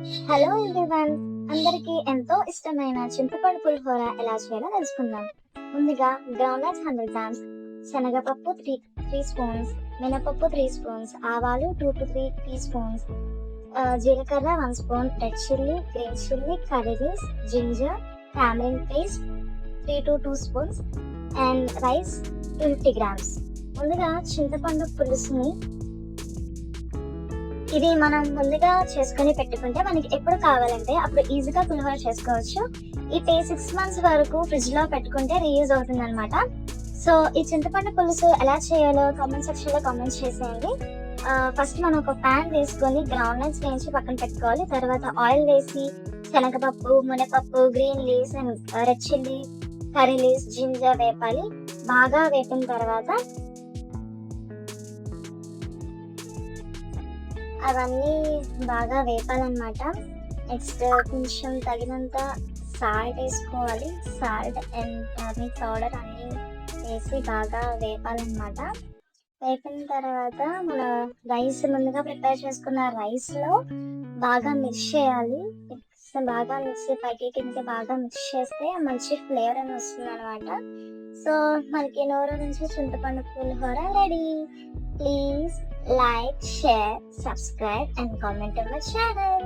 Hello everyone, అందరికీ ఎంతో ఇష్టమైన చింతపండు పులిహోర ఎలా చేయాలో తెలుసుకుందాం. ముందుగా గ్రౌండ్నట్స్ 100 గ్రామ్స్, శనగపప్పు 3 స్పూన్స్, మినపప్పు 3 స్పూన్స్, ఆవాలు 2 to 3 టీ స్పూన్స్, జీలకర్ర 1 spoon, red chilli, green chilli, curry leaves, ginger, tamarind paste 3 to 2 spoons and rice 250 grams. ముందుగా చింతపండు పులుసుని ఇది మనం ముందుగా చేసుకొని పెట్టుకుంటే మనకి ఎప్పుడు కావాలంటే అప్పుడు ఈజీగా పులిహోర చేసుకోవచ్చు. ఇది 6 months వరకు ఫ్రిడ్జ్ లో పెట్టుకుంటే రీయూజ్ అవుతుంది అనమాట. సో ఈ చింతపండు పులుసు ఎలా చేయాలో కామెంట్ సెక్షన్ లో కామెంట్ చేసేయండి. ఫస్ట్ మనం ఒక ప్యాన్ వేసుకొని గ్రౌండ్ నట్స్ వేయించి పక్కన పెట్టుకోవాలి. తర్వాత ఆయిల్ వేసి శనగపప్పు, మునపప్పు, green leaves and red chilli, curry leaves, ginger వేపాలి. బాగా వేపిన తర్వాత అవన్నీ బాగా వేపాలన్నమాట. నెక్స్ట్ కొంచెం తగినంత సాల్ట్ వేసుకోవాలి. సాల్ట్ అండ్ టర్మరిక్ పౌడర్ అన్నీ వేసి బాగా వేపాలన్నమాట. వేపిన తర్వాత మన రైస్ ముందుగా ప్రిపేర్ చేసుకున్న రైస్లో బాగా మిక్స్ చేయాలి. బాగా మిక్స్ పైకి కిందకి బాగా మిక్స్ చేస్తే మంచి ఫ్లేవర్ అని వస్తుంది అనమాట. సో మనకి నోరు నుంచి చింతపండు పులిహోర ready. Please like, share, subscribe and comment on my channel.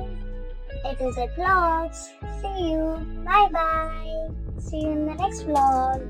It is a vlogs. See you. Bye bye. See you in the next vlog.